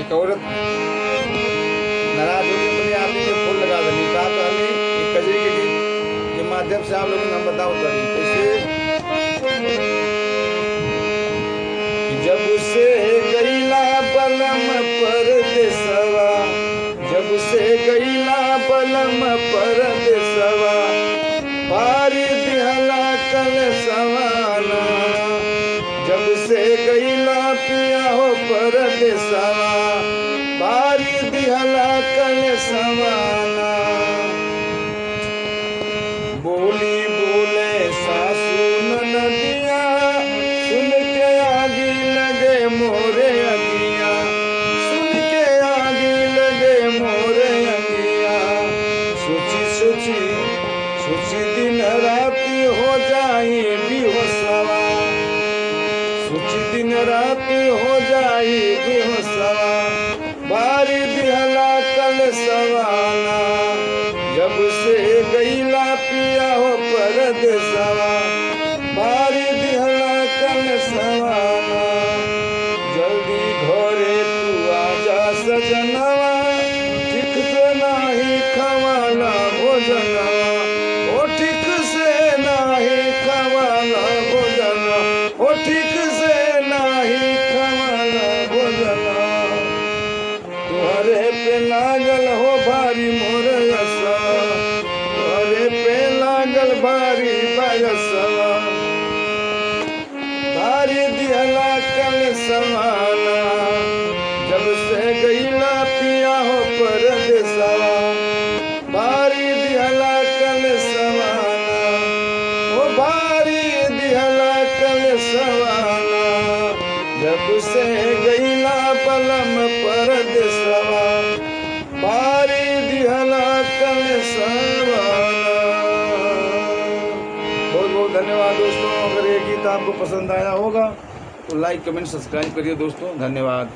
एक औरत नाराज होगी अपने आदमी में फूल लगा देनी कहा तो हमें एक कजरी के गीत के माध्यम से आप लोगों को हम बताओ तभी कैसे जब से गईला बलम परदेसवा, जब से गईला बलम परदेसवा, पारी दिहला कल सवाना। जब से गईला पिया हो परदेसवा, पारी दिहला कल सवाना। बोली बोले सासू ननदिया, सुन के आगी लगे मोरे अगिया, सुन के आगी लगे मोरे अगिया। सोची सोची सोची दिन राती हो जाई बेहोशवा, सोची दिन राती हो जाई बेहोशवा, बारी दिहला कल सवाना। जब से गईला पिया हो परदेसवा, बारी दिहला कल सवाना। जल्दी घरे तू आजा सजनवा, ठीक से नाही खवाला भोजनवा, ओ ठीक से नाही खवाला भोजनवा, ओ ठीक से नाही खवाला भोजनवा। तुहरे पे लागल हो भारी मोर असवा, तुहरे पे लागल भारी बरसवा, भारी दिहला कल सवाना। जब से गईला पिया हो परदेसवा, भारी दिहला कल सवाना, ओ भारी दिहला कल सवाना। जब से गईला बलम परदेसवा, भारी दिहला कल सवाना। बहुत बहुत धन्यवाद दोस्तों। अगर ये गीत आपको पसंद आया होगा तो लाइक कमेंट सब्सक्राइब करिए दोस्तों। धन्यवाद।